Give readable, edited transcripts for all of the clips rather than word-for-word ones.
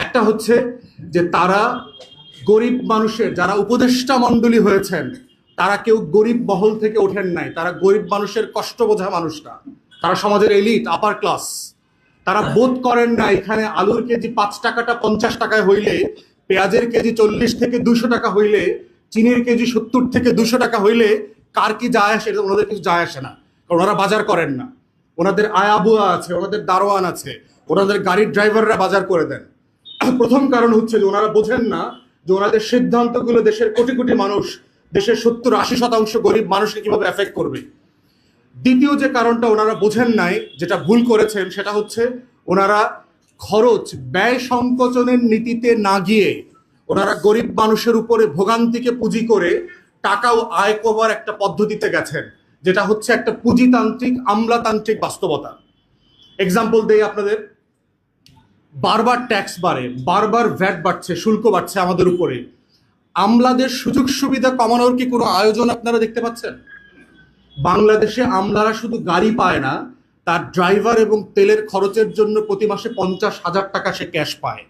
একটা হচ্ছে যে তারা গরিব মানুষের যারা উপদেষ্টা মণ্ডলী হয়েছেন তারা কেউ গরিব মহল থেকে ওঠেন নাই, তারা গরিব মানুষের কষ্ট বোঝা মানুষরা, তারা সমাজের এলিট আপার ক্লাস। তারা বোধ করেন না এখানে আলুর কেজি 5 টাকাটা 50 টাকায় হইলে, পেঁয়াজের কেজি 40 থেকে 200 টাকা হইলে, চিনির কেজি 70 থেকে 200 টাকা হইলে কার কি যায় আসে, এটা ওনাদের কিছু যায় আসে না, কারণ ওনারা বাজার করেন না। ওনাদের আয়াবুয়া আছে, ওনাদের দারোয়ান আছে, ওনাদের গাড়ির ড্রাইভাররা বাজার করে দেন। প্রথম কারণ হচ্ছে যে ওনারা বোঝেন না যে ওনাদের সিদ্ধান্তগুলো দেশের কোটি কোটি মানুষ, দেশের 70-80% গরিব মানুষকে কিভাবে এফেক্ট করবে। দ্বিতীয় যে কারণটা ওনারা বোঝেন নাই, যেটা ভুল করেছেন, সেটা হচ্ছে ওনারা খরচ ব্যয় সংকোচনের নীতিতে না গিয়ে ওনারা গরিব মানুষের উপরে ভোগান্তিকে পুঁজি করে টাকাও আয় করবার একটা পদ্ধতিতে গেছেন, যেটা হচ্ছে একটা পুঁজিতান্ত্রিক আমলাতান্ত্রিক বাস্তবতা। এক্সাম্পল দেই আপনাদের, বারবার ট্যাক্স বাড়ে, বারবার ভ্যাট বাড়ছে, শুল্ক বাড়ছে আমাদের উপরে। আমলাদের সুযোগ সুবিধা কমানোর কি কোনো আয়োজন আপনারা দেখতে পাচ্ছেন? বাংলাদেশে আমলারা শুধু গাড়ি পায় না, তার ড্রাইভার এবং তেলের খরচের জন্য প্রতি মাসে 50,000 টাকা সে ক্যাশ পায়।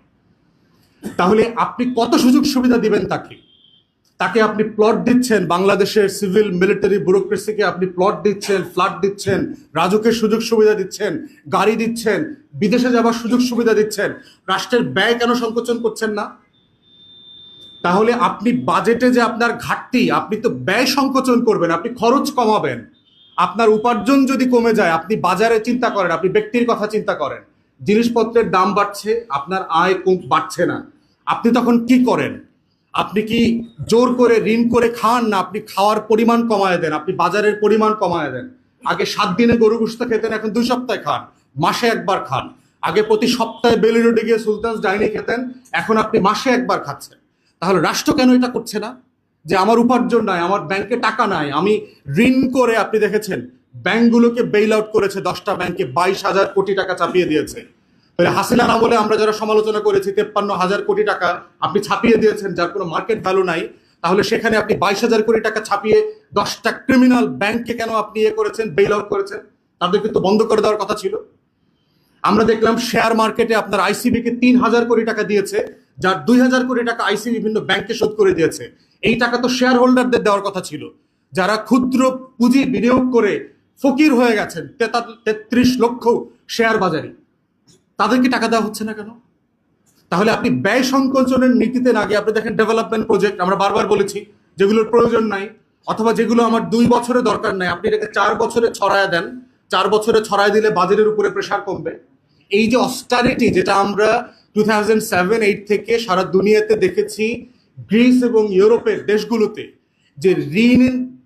তাহলে আপনি কত সুযোগ সুবিধা দিবেন তাকে? তাকে আপনি প্লট দিচ্ছেন, বাংলাদেশের সিভিল মিলিটারি ব্যুরোক্রেসিকে আপনি প্লট দিচ্ছেন, ফ্ল্যাট দিচ্ছেন, রাজুকের সুযোগ সুবিধা দিচ্ছেন, গাড়ি দিচ্ছেন, বিদেশে যাবার সুযোগ সুবিধা দিচ্ছেন, রাষ্ট্রের ব্যয় কেন সংকোচন করছেন না? তাহলে আপনি বাজেটে যে আপনার ঘাটতি, আপনি তো ব্যয় সংকোচন করবেন, আপনি খরচ কমাবেন। আপনার উপার্জন যদি কমে যায়, আপনি বাজারে চিন্তা করেন, আপনি ব্যক্তির কথা চিন্তা করেন, জিনিসপত্রের দাম বাড়ছে, আপনার আয় বাড়ছে না, আপনি তখন কি করেন? আপনি কি জোর করে ঋণ করে খান, না আপনি খাওয়ার পরিমাণ কমায় দেন, আপনি বাজারের পরিমাণ কমায় দেন? আগে 7 দিনে গরু গোশত খেতেন, এখন 2 সপ্তাহে খান, মাসে একবার খান। আগে প্রতি সপ্তাহে বেলি রোডে গিয়ে সুলতানস ডাইনে খেতেন, এখন আপনি মাসে একবার খাচ্ছেন। তাহলে রাষ্ট্র কেন এটা করছে না? যে আমার উপার্জন নাই, আমার ব্যাংকে টাকা নাই, আমি ঋণ করে, আপনি দেখেছেন ব্যাংকগুলোকে বেইল আউট করেছে, 10টা ব্যাংকে 22,000 কোটি টাকা চাপিয়ে দিয়েছে। হাসিনার আমলে আমরা যারা সমালোচনা করেছি 53,000 কোটি টাকা আপনি ছাপিয়ে দিয়েছেন, যার কোনো মার্কেট ভ্যালু নাই। তাহলে সেখানে আপনি 22,000 কোটি টাকা ছাপিয়ে 10টা ক্রিমিনাল ব্যাংককে কেন আপনি করেছেন, বেইল আউট করেছেন? তাদেরকে তো বন্ধ করে দেওয়ার কথা ছিল। আমরা দেখলাম শেয়ার মার্কেটে আপনার আইসিবি কে 3,000 কোটি টাকা দিয়েছে, যার 2,000 কোটি টাকা আইসিবি বিভিন্ন ব্যাংকে শোধ করে দিয়েছে। এই টাকা তো শেয়ার হোল্ডারদের দেওয়ার কথা ছিল, যারা ক্ষুদ্র পুঁজি বিনিয়োগ করে ফকির হয়ে গেছেন, 33 লক্ষ শেয়ার বাজারে, তাদেরকে টাকা দেওয়া হচ্ছে না কেন? তাহলে আপনি ব্যয় সংকোচনের নীতিতে না গিয়ে, আপনি দেখেন ডেভেলপমেন্ট প্রজেক্ট আমরা বারবার বলেছি যেগুলোর প্রয়োজন নাই, অথবা যেগুলো আমার 2 বছরে দরকার নাই, আপনি এটাকে 4 বছরে ছড়ায় দেন। 4 বছরে ছড়ায় দিলে বাজেটের উপরে প্রেশার কমবে। এই যে অস্টারিটি, যেটা আমরা 2007-8 থেকে সারা দুনিয়াতে দেখেছি, গ্রিস এবং ইউরোপের দেশগুলোতে, যে ঋণ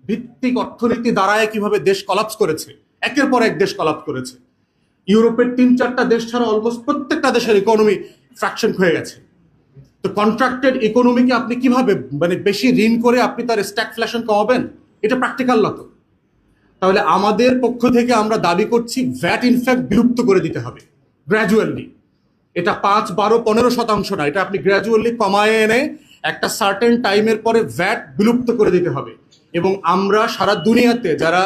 ভিত্তিক অর্থনীতি দাঁড়ায় কিভাবে দেশ কলাপস করেছে, একের পর এক দেশ কলাপস করেছে। ইউরোপের 3-4টা দেশ ছাড়া অলমোস্ট প্রত্যেকটা দেশের ইকোনমি ফ্র্যাকশন হয়ে গেছে। তো কন্ট্রাক্টেড ইকোনমিকে আপনি কিভাবে, মানে বেশি ঋণ করে আপনি তার স্ট্যাগফ্লেশন কমাবেন? এটা প্র্যাকটিক্যাল না তো। তাহলে আমাদের পক্ষ থেকে আমরা দাবি করছি ভ্যাট ইনফ্যাক্ট বিলুপ্ত করে দিতে হবে গ্র্যাজুয়ালি। এটা 5, 12, 15% না, এটা আপনি গ্র্যাজুয়ালি কমায় এনে একটা সার্টেন টাইমের পরে ভ্যাট বিলুপ্ত করে দিতে হবে। এবং আমরা সারা দুনিয়াতে যারা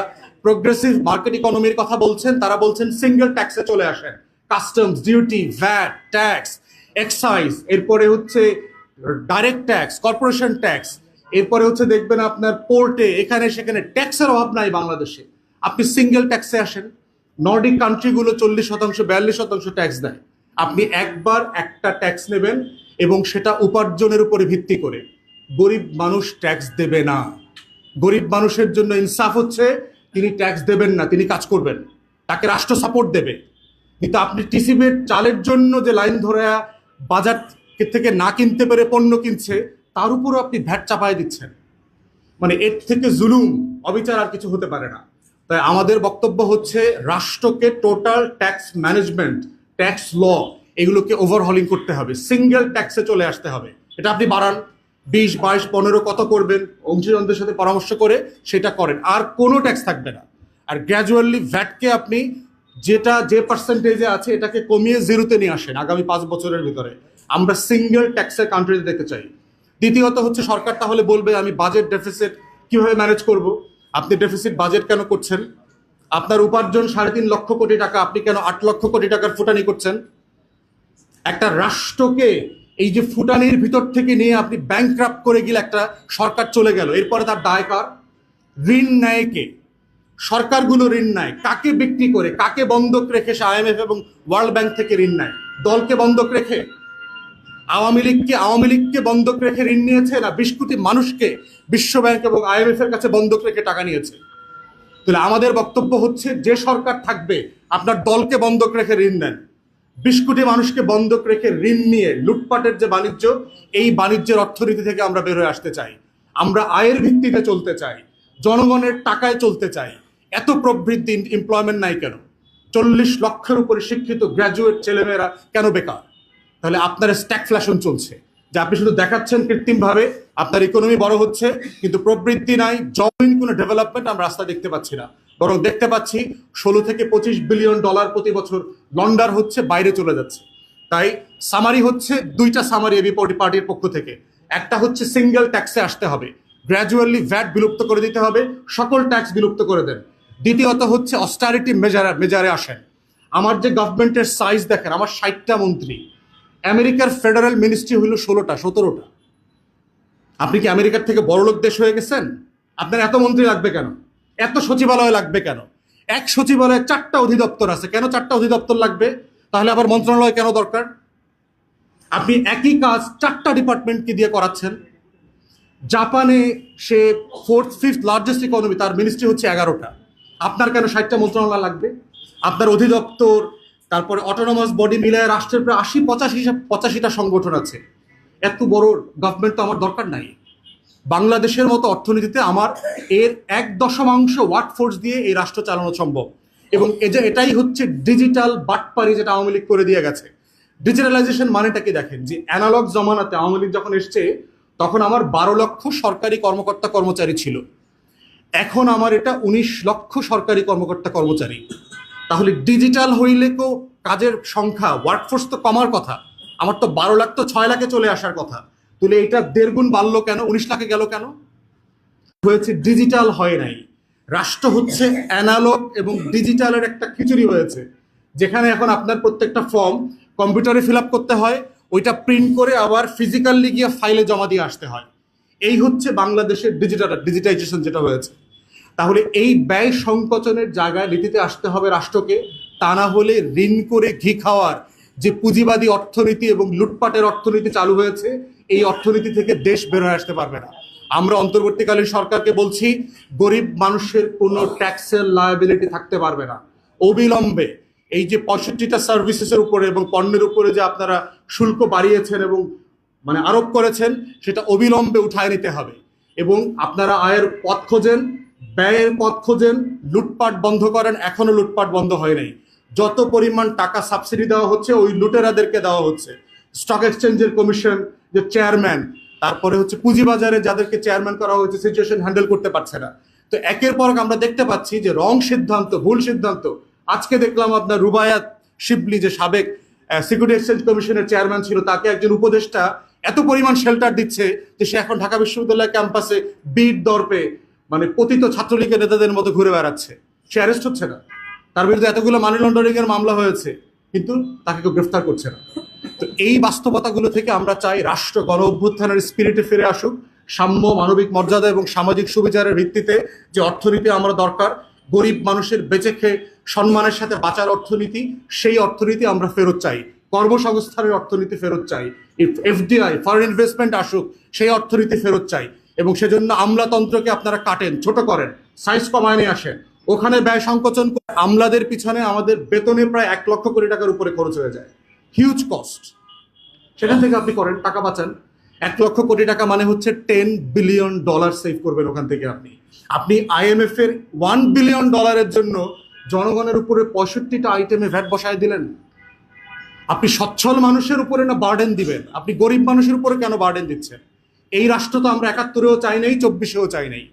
প্রোগ্রেসিভ মার্কেট ইকোনমির কথা বলছেন, তারা বলছেন সিঙ্গেল ট্যাক্সে চলে আসেন, customs duty, VAT, tax, excise, এরপরে হচ্ছে ডাইরেক্ট ট্যাক্স, কর্পোরেশন ট্যাক্স, এরপরে হচ্ছে দেখবেন আপনার পোর্টে এখানে সেখানে ট্যাক্সের অভাব নাই বাংলাদেশে। আপনি সিঙ্গেল ট্যাক্সে আসেন। নর্ডিক কান্ট্রিগুলো 40%, 42% ট্যাক্স দেয়। আপনি একবার একটা ট্যাক্স নেবেন এবং সেটা উপার্জনের উপরে ভিত্তি করে। গরিব মানুষ ট্যাক্স দেবে না। গরিব মানুষের জন্য ইনসাফ হচ্ছে তিনি ট্যাক্স দেবেন না, তিনি কাজ করবেন, তাকে রাষ্ট্র সাপোর্ট দেবে। কিন্তু আপনি টিসিবির চালের জন্য যে লাইন ধরে বাজার থেকে না কিনতে পেরে পণ্য কিনছে, তার উপরও আপনি ভ্যাট চাপায় দিচ্ছেন। মানে এর থেকে জুলুম, অবিচার আর কিছু হতে পারে না। তাই আমাদের বক্তব্য হচ্ছে রাষ্ট্রকে total tax management, tax law, এগুলোকে ওভারহলিং করতে হবে, সিঙ্গেল ট্যাক্সে চলে আসতে হবে। এটা আপনি বাড়ান, 20, 22, 15 কত করবেন, অংশীদারদের সাথে পরামর্শ করে সেটা করেন, আর কোনো ট্যাক্স থাকবে না। আর গ্র্যাজুয়ালি ভ্যাটকে আপনি যেটা যে পার্সেন্টেজে আছে এটাকে কমিয়ে জিরোতে নিয়ে আসেন আগামী 5 বছরের ভিতরে। আমরা সিঙ্গেল ট্যাক্সের কান্ট্রিতে দেখতে চাই। দ্বিতীয়ত হচ্ছে সরকার তাহলে বলবে আমি বাজেট ডেফিসিট কিভাবে ম্যানেজ করব। আপনি ডেফিসিট বাজেট কেন করছেন? আপনার উপার্জন 3.5 লক্ষ কোটি টাকা, আপনি কেন 8 লক্ষ কোটি টাকার ফুটানি করছেন? একটা রাষ্ট্রকে এই যে ফুটানির ভিতর থেকে নিয়ে আপনি ব্যাংক্রাপ্ট করে গেলে একটা সরকার চলে গেল, এরপরে তার দায় কার? ঋণ নেয় কে? সরকারগুলো ঋণ নেয় কাকে বিক্রি করে, কাকে বন্ধক রেখে? সে আইএমএফ এবং ওয়ার্ল্ড ব্যাংক থেকে ঋণ নেয়। দলকে বন্ধক রেখে? আওয়ামী লীগকে বন্ধক রেখে ঋণ নিয়েছে, না 20 কোটি মানুষকে বিশ্ব ব্যাংক এবং আইএমএফ এর কাছে বন্ধক রেখে টাকা নিয়েছে? তাহলে আমাদের বক্তব্য হচ্ছে, যে সরকার থাকবে আপনার দলকে বন্ধক রেখে ঋণ নেন, 20 কোটি মানুষকে বন্ধক রেখে ঋণ নিয়ে লুটপাটের যে বাণিজ্য, এই বাণিজ্যের অর্থনীতি থেকে আমরা বের হয়ে আসতে চাই। আমরা আয়ের ভিত্তিতে চলতে চাই, জনগণের টাকায় চলতে চাই। এত প্রবৃদ্ধি, এমপ্লয়মেন্ট নাই কেন? 40 লক্ষের উপরে শিক্ষিত গ্র্যাজুয়েট ছেলেমেয়েরা কেন বেকার? তাহলে আপনার স্ট্যাগফ্লেশন চলছে, যে আপনি শুধু দেখাচ্ছেন কৃত্রিমভাবে আপনার ইকোনমি বড় হচ্ছে, কিন্তু প্রবৃদ্ধি নাই, জমিন কোনো ডেভেলপমেন্ট আমরা রাস্তা দেখতে পাচ্ছি না। বরং দেখতে পাচ্ছি 16 থেকে 25 বিলিয়ন ডলার প্রতি বছর লন্ডার হচ্ছে, বাইরে চলে যাচ্ছে। তাই সামারি হচ্ছে, দুইটা সামারি এবি পার্টির পক্ষ থেকে। একটা হচ্ছে সিঙ্গেল ট্যাক্সে আসতে হবে, গ্র্যাজুয়ালি ভ্যাট বিলুপ্ত করে দিতে হবে, সকল ট্যাক্স বিলুপ্ত করে দেন। দ্বিতীয়ত হচ্ছে অস্টারিটি মেজারে আসেন। আমার যে গভর্নমেন্টের সাইজ দেখেন, আমার 60টা মন্ত্রী, আমেরিকার ফেডারেল মিনিস্ট্রি হইল 16টা 17টা। আপনি কি আমেরিকার থেকে বড়লোক দেশ হয়ে গেছেন? আপনার এত মন্ত্রী লাগবে কেন? এত সচিবালয় লাগবে কেন? এক সচিবালয়ে 4টা অধিদপ্তর আছে, কেন 4টা অধিদপ্তর লাগবে? তাহলে আবার মন্ত্রণালয় কেন দরকার? আপনি একই কাজ 4টা ডিপার্টমেন্টকে দিয়ে করাচ্ছেন। জাপানে সে 4th 5th লার্জেস্ট ইকোনমি, তার মিনিস্ট্রি হচ্ছে 11টা। আপনার কেন 60টা মন্ত্রণালয় লাগবে? আপনার অধিদপ্তর, তারপরে অটোনমাস বডি মিলায় রাষ্ট্রের প্রায় 85টা সংগঠন আছে। এত বড় গভর্নমেন্ট তো আমার দরকার নাই। বাংলাদেশের মতো অর্থনীতিতে আমার এর 1/10 ওয়ার্ক ফোর্স দিয়ে এই রাষ্ট্র চালানো সম্ভব। এবং এটাই হচ্ছে ডিজিটাল বাটপারি, যেটা আওয়ামী লীগ করে দিয়ে গেছে। ডিজিটালাইজেশন মানেটা কি দেখেন, যে অ্যানালগ জমানাতে আওয়ামী লীগ যখন এসছে, তখন আমার 12 লক্ষ সরকারি কর্মকর্তা কর্মচারী ছিল। এখন আমার এটা 19 লক্ষ সরকারি কর্মকর্তা কর্মচারী। তাহলে ডিজিটাল হইলে তো কাজের সংখ্যা, ওয়ার্কফোর্স তো কমার কথা। আমার তো 12 লাখ তো 6 লাখে চলে আসার কথা। তাহলে এটা 1.5 গুণ বাড়লো কেন? 19 লাখে গেল কেন? হয়েছে ডিজিটাল হয় নাই। রাষ্ট্র হচ্ছে অ্যানালগ এবং ডিজিটালের একটা খিচুড়ি হয়েছে, যেখানে এখন আপনার প্রত্যেকটা ফর্ম কম্পিউটারে ফিল আপ করতে হয়, ওইটা প্রিন্ট করে আবার ফিজিক্যালি গিয়ে ফাইলে জমা দিয়ে আসতে হয়। এই হচ্ছে বাংলাদেশের ডিজিটাইজেশন যেটা হয়েছে। তাহলে এই ব্যয় সংকোচনের জায়গায় নীতিতে আসতে হবে রাষ্ট্রকে। তা না হলে ঋণ করে ঘি খাওয়ার যে পুঁজিবাদী অর্থনীতি এবং লুটপাটের অর্থনীতি চালু হয়েছে, এই অর্থনীতি থেকে দেশ বের হয়ে আসতে পারবে না। আমরা অন্তর্বর্তীকালীন সরকারকে বলছি, গরিব মানুষের কোনো ট্যাক্সের লায়াবিলিটি থাকতে পারবে না। অবিলম্বে এই যে 65টা সার্ভিসেসের উপরে এবং পণ্যের উপরে যে আপনারা শুল্ক বাড়িয়েছেন এবং আরোপ করেছেন, সেটা অবিলম্বে উঠায় নিতে হবে। এবং আপনারা আয়ের পথ খোঁজেন, ব্যয়ের পথ খোঁজেন, লুটপাট বন্ধ করেন। এখনো লুটপাট বন্ধ হয় নাই। যত পরিমাণ টাকা সাবসিডি দেওয়া হচ্ছে, ওই লুটেরাদেরকে দেওয়া হচ্ছে। স্টক এক্সচেঞ্জের কমিশন যে চেয়ারম্যান, তারপরে হচ্ছে পুঁজিবাজারে যাদেরকে চেয়ারম্যান করা হয়েছে, সিচুয়েশন হ্যান্ডেল করতে পারছে না। তো একের পর আমরা দেখতে পাচ্ছি যে রং সিদ্ধান্ত, ভুল সিদ্ধান্ত। আজকে দেখলাম আপনার রুবায়াত শিবলি, যে সাবেক সিকিউরিটি এক্সচেঞ্জ কমিশনের চেয়ারম্যান ছিল, তাকে একজন উপদেষ্টা এত পরিমাণ শেল্টার দিচ্ছে যে সে এখন ঢাকা বিশ্ববিদ্যালয় ক্যাম্পাসে বিট দর্পে পতিত ছাত্রলীগের নেতাদের মতো ঘুরে বেড়াচ্ছে। সে অ্যারেস্ট হচ্ছে না। তার বিরুদ্ধে এতগুলো মানি লন্ডারিং এর মামলা হয়েছে, কিন্তু তাকে কেউ গ্রেফতার করছে না। তো এই বাস্তবতাগুলো থেকে আমরা চাই রাষ্ট্র গণ অভ্যুত্থানের স্পিরিটে ফিরে আসুক। সাম্য, মানবিক মর্যাদা এবং সামাজিক সুবিচারের ভিত্তিতে যে অর্থনীতি আমরা দরকার, গরিব মানুষের বেঁচে খেয়ে সম্মানের সাথে বাঁচার অর্থনীতি, সেই অর্থনীতি আমরা ফেরত চাই। কর্মসংস্থানের অর্থনীতি ফেরত চাই। এফডিআই, ফরেন ইনভেস্টমেন্ট আসুক, সেই অর্থনীতি ফেরত চাই। এবং সেজন্য আমলাতন্ত্রকে আপনারা কাটেন, ছোট করেন, সাইজ কমায় নিয়ে আসেন, ওখানে ব্যয় সংকোচন। আমলাদের পিছনে আমাদের বেতনে প্রায় 1 লক্ষ কোটি টাকার উপরে খরচ হয়ে যায়, হিউজ কস্ট। সেখান থেকে আপনি করেন, টাকা বাঁচান। 1 লক্ষ কোটি টাকা মানে হচ্ছে $10 বিলিয়ন সেভ করবেন ওখান থেকে। আপনি আইএমএফ এর $1 বিলিয়ন জন্য জনগণের উপরে 65টা আইটেমে ভ্যাট বসায় দিলেন। আপনি সচ্ছল মানুষের উপরে না বার্ডেন দিবেন? আপনি গরিব মানুষের উপরে কেন বার্ডেন দিচ্ছেন? এই রাষ্ট্র তো আমরা 71-এও চাই নাই, 24-এও চাই নাই।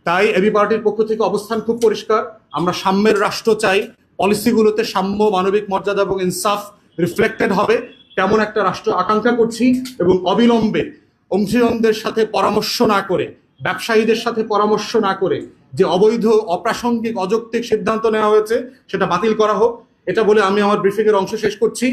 তাই এবি পার্টির পক্ষ থেকে অবস্থান খুব পরিষ্কার। আমরা সাম্যের রাষ্ট্র চাই। পলিসিগুলোতে সাম্য, মানবিক মর্যাদা এবং ইনসাফ রিফ্লেক্টেড হবে, তেমন একটা রাষ্ট্র আকাঙ্ক্ষা করছি। এবং অবিলম্বে অংশীদারদের সাথে পরামর্শ না করে, ব্যবসায়ীদের সাথে পরামর্শ না করে যে অবৈধ, অপ্রাসঙ্গিক, অযৌক্তিক সিদ্ধান্ত নেওয়া হয়েছে, সেটা বাতিল করা হোক। এটা বলে আমি আমার ব্রিফিংয়ের অংশ শেষ করছি।